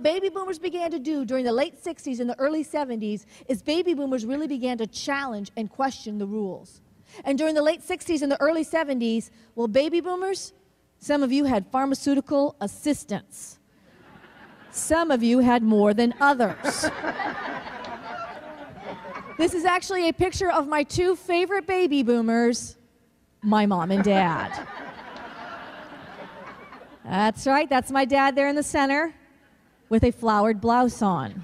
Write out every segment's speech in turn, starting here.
Baby boomers began to do during the late 60s and the early 70s is baby boomers really began to challenge and question the rules. And during the late 60s and the early 70s, well, baby boomers, some of you had pharmaceutical assistants. Some of you had more than others. This is actually a picture of my two favorite baby boomers, my mom and dad. That's right, that's my dad there in the center with a flowered blouse on.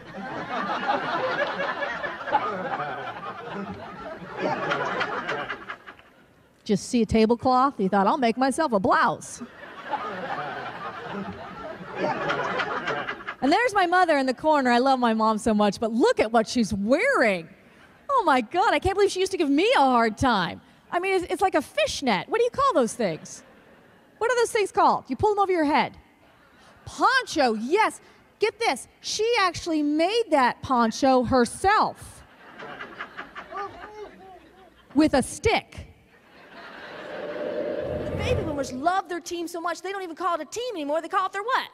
Just see a tablecloth, he thought, I'll make myself a blouse. And there's my mother in the corner. I love my mom so much, but look at what she's wearing. Oh my God, I can't believe she used to give me a hard time. I mean, it's like a fishnet. What do you call those things? What are those things called? You pull them over your head. Poncho, yes. Get this, she actually made that poncho herself with a stick. The baby boomers love their team so much, they don't even call it a team anymore. They call it their what?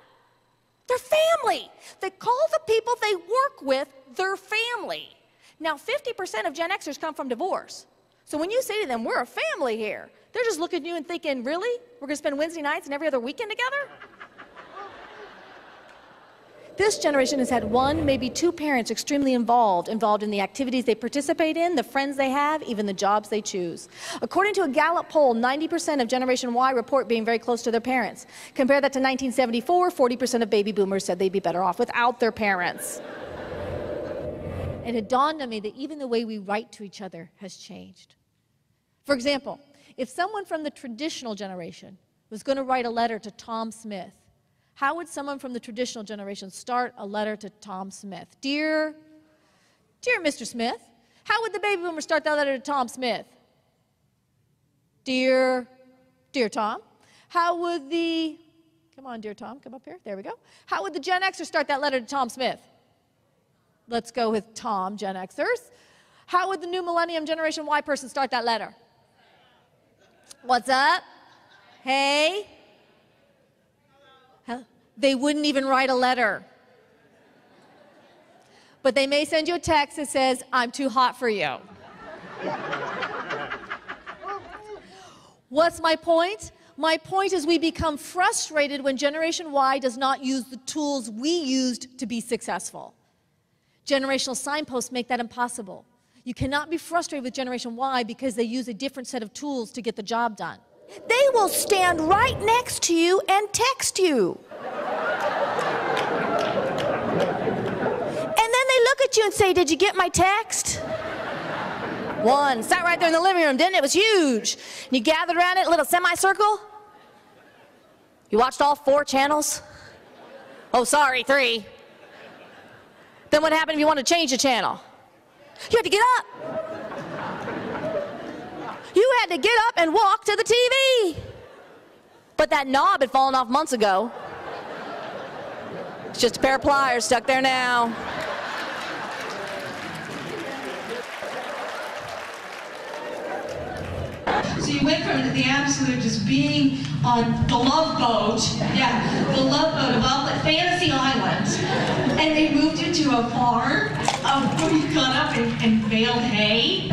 Their family. They call the people they work with their family. Now, 50% of Gen Xers come from divorce. So when you say to them, we're a family here, they're just looking at you and thinking, really? We're going to spend Wednesday nights and every other weekend together? This generation has had one, maybe two parents extremely involved in the activities they participate in, the friends they have, even the jobs they choose. According to a Gallup poll, 90% of Generation Y report being very close to their parents. Compare that to 1974, 40% of baby boomers said they'd be better off without their parents. It had dawned on me that even the way we write to each other has changed. For example, if someone from the traditional generation was going to write a letter to Tom Smith, how would someone from the traditional generation start a letter to Tom Smith? Dear Mr. Smith. How would the baby boomer start that letter to Tom Smith? Dear Tom. How would the, come on, dear Tom, come up here. There we go. How would the Gen Xer start that letter to Tom Smith? Let's go with Tom, Gen Xers. How would the new millennium Generation Y person start that letter? What's up? Hey? They wouldn't even write a letter. But they may send you a text that says, I'm too hot for you. What's my point? My point is we become frustrated when Generation Y does not use the tools we used to be successful. Generational signposts make that impossible. You cannot be frustrated with Generation Y because they use a different set of tools to get the job done. They will stand right next to you and text you. And then they look at you and say, did you get my text? One, sat right there in the living room, didn't it? It was huge. And you gathered around it, a little semicircle. You watched all 4 channels? Oh, sorry, 3. Then what happened if you wanted to change the channel? You had to get up. You had to get up and walk to the TV. But that knob had fallen off months ago. It's just a pair of pliers stuck there now. So you went from the absolute just being on the love boat, the love boat of all the fantasy island, and they moved you to a farm where you got up and baled hay.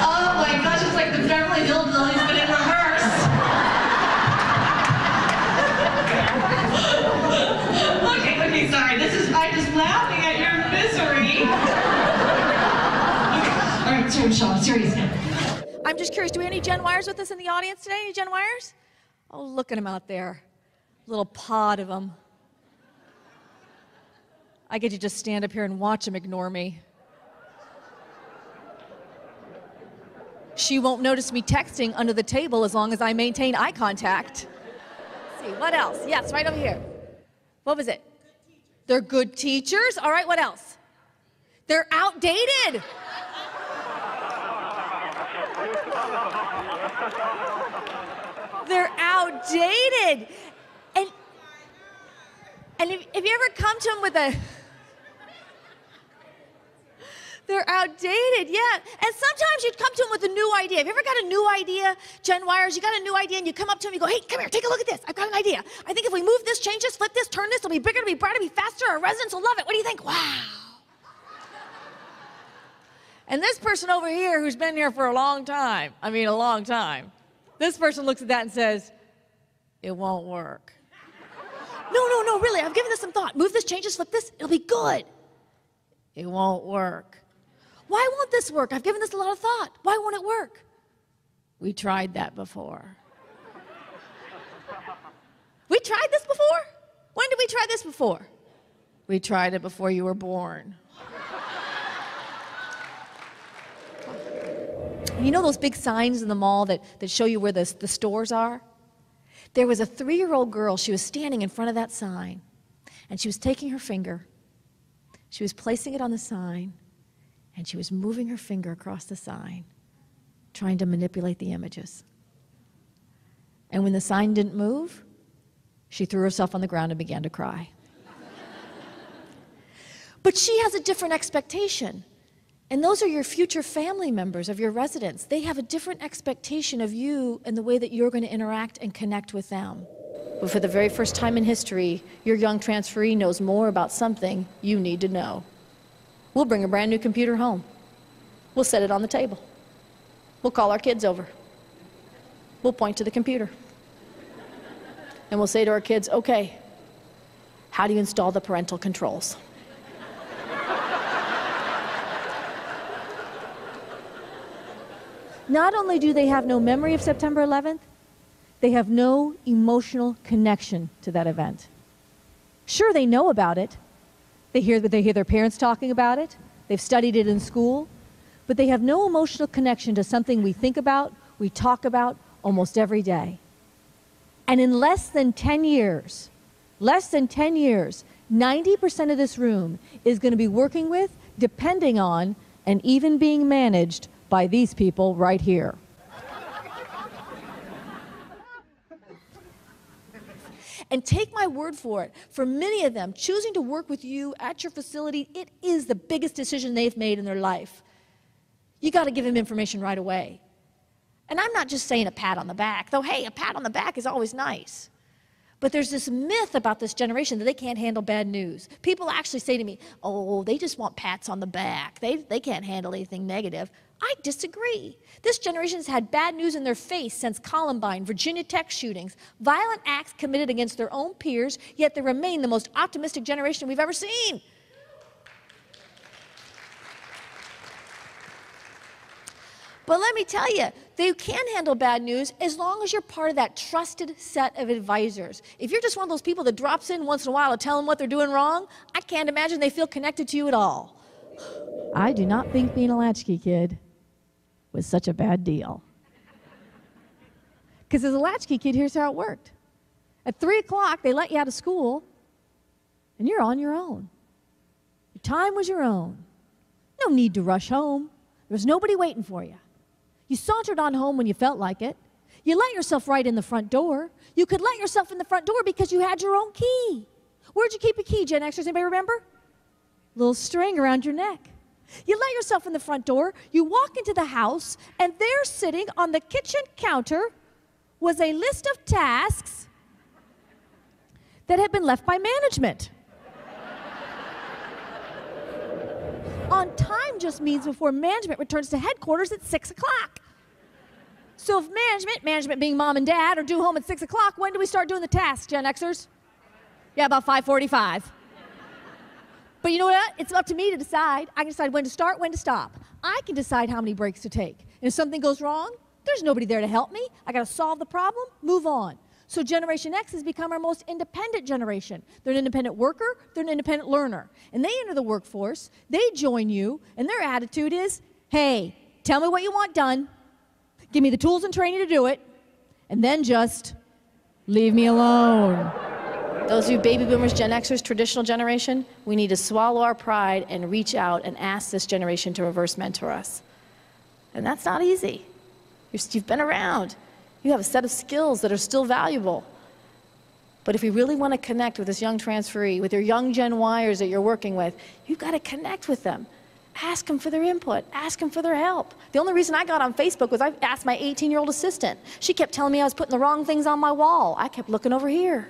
Oh my gosh, it's like the Beverly Hillbillies, but in reverse. Okay, sorry. I'm just laughing at your misery. All right, sorry, Michelle, I'm serious now. I'm just curious, do we have any Gen Yers with us in the audience today? Any Gen Yers? Oh, look at them out there. Little pod of them. I get to just stand up here and watch them ignore me. She won't notice me texting under the table as long as I maintain eye contact. Let's see, what else? Yes, right over here. What was it? They're good teachers. All right, what else? They're outdated. They're outdated. And if you ever come to them with a They're outdated, yeah. And sometimes you'd come to them with a new idea. Have you ever got a new idea, Gen Yers? You got a new idea and you come up to them and you go, hey, come here, take a look at this. I've got an idea. I think if we move this, change this, flip this, turn this, it'll be bigger, it'll be brighter, it'll be faster, our residents will love it. What do you think? Wow. And this person over here who's been here for a long time, this person looks at that and says, it won't work. No, really, I've given this some thought. Move this, change this, flip this, it'll be good. It won't work. Why won't this work? I've given this a lot of thought. Why won't it work? We tried that before. We tried this before? When did we try this before? We tried it before you were born. You know those big signs in the mall that show you where the stores are? There was a 3-year-old girl. She was standing in front of that sign, and she was taking her finger. She was placing it on the sign, and she was moving her finger across the sign, trying to manipulate the images. And when the sign didn't move, she threw herself on the ground and began to cry. But she has a different expectation. And those are your future family members of your residents. They have a different expectation of you and the way that you're going to interact and connect with them. But for the very first time in history, your young transferee knows more about something you need to know. We'll bring a brand new computer home. We'll set it on the table. We'll call our kids over. We'll point to the computer. And we'll say to our kids, okay, how do you install the parental controls? Not only do they have no memory of September 11th, they have no emotional connection to that event. Sure, they know about it. They hear their parents talking about it. They've studied it in school. But they have no emotional connection to something we think about, we talk about almost every day. And in less than 10 years, 90% of this room is going to be working with, depending on, and even being managed by these people right here. And take my word for it, for many of them, choosing to work with you at your facility, it is the biggest decision they've made in their life. You got to give them information right away. And I'm not just saying a pat on the back, though, hey, a pat on the back is always nice. But there's this myth about this generation that they can't handle bad news. People actually say to me, oh, they just want pats on the back. They can't handle anything negative. I disagree. This generation has had bad news in their face since Columbine, Virginia Tech shootings, violent acts committed against their own peers, yet they remain the most optimistic generation we've ever seen. But let me tell you, they can handle bad news as long as you're part of that trusted set of advisors. If you're just one of those people that drops in once in a while to tell them what they're doing wrong, I can't imagine they feel connected to you at all. I do not think being a latchkey kid was such a bad deal. Because as a latchkey kid, here's how it worked. At 3 o'clock, they let you out of school, and you're on your own. Your time was your own. No need to rush home. There was nobody waiting for you. You sauntered on home when you felt like it. You let yourself right in the front door. You could let yourself in the front door because you had your own key. Where'd you keep a key, Gen Xers? Anybody remember? Little string around your neck. You let yourself in the front door, you walk into the house, and there sitting on the kitchen counter was a list of tasks that had been left by management. On time just means before management returns to headquarters at 6 o'clock. So if management being mom and dad, are due home at 6 o'clock, when do we start doing the tasks, Gen Xers? Yeah, about 5:45. But you know what? It's up to me to decide. I can decide when to start, when to stop. I can decide how many breaks to take. And if something goes wrong, there's nobody there to help me. I got to solve the problem, move on. So Generation X has become our most independent generation. They're an independent worker, they're an independent learner. And they enter the workforce, they join you, and their attitude is, hey, tell me what you want done, give me the tools and training to do it, and then just leave me alone. Those of you baby boomers, Gen Xers, traditional generation, we need to swallow our pride and reach out and ask this generation to reverse mentor us. And that's not easy. You've been around. You have a set of skills that are still valuable. But if we really want to connect with this young transferee, with your young Gen Yers that you're working with, you've got to connect with them. Ask them for their input. Ask them for their help. The only reason I got on Facebook was I asked my 18-year-old assistant. She kept telling me I was putting the wrong things on my wall. I kept looking over here.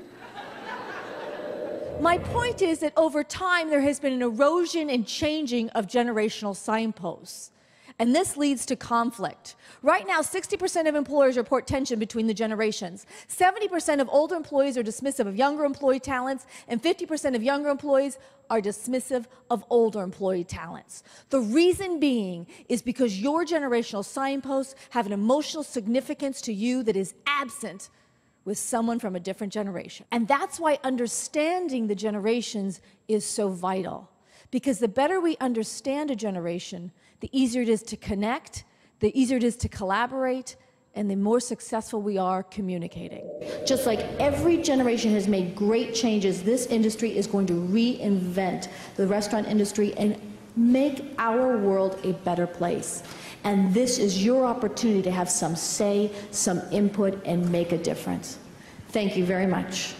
My point is that over time, there has been an erosion and changing of generational signposts. And this leads to conflict. Right now, 60% of employers report tension between the generations. 70% of older employees are dismissive of younger employee talents, and 50% of younger employees are dismissive of older employee talents. The reason being is because your generational signposts have an emotional significance to you that is absent with someone from a different generation. And that's why understanding the generations is so vital. Because the better we understand a generation, the easier it is to connect, the easier it is to collaborate, and the more successful we are communicating. Just like every generation has made great changes, this industry is going to reinvent the restaurant industry and make our world a better place. And this is your opportunity to have some say, some input, and make a difference. Thank you very much.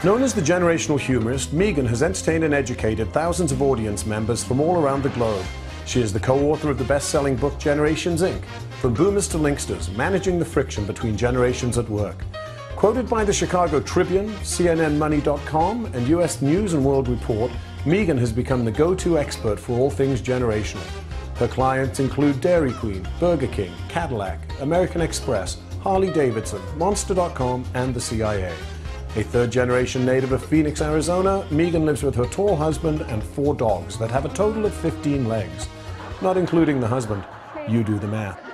Known as the generational humorist, Meagan has entertained and educated thousands of audience members from all around the globe. She is the co-author of the best-selling book Generations, Inc., From Boomers to Linksters, Managing the Friction Between Generations at Work. Quoted by the Chicago Tribune, CNNMoney.com, and US News and World Report, Meagan has become the go-to expert for all things generational. Her clients include Dairy Queen, Burger King, Cadillac, American Express, Harley-Davidson, Monster.com, and the CIA. A third-generation native of Phoenix, Arizona, Meagan lives with her tall husband and 4 dogs that have a total of 15 legs. Not including the husband. You do the math.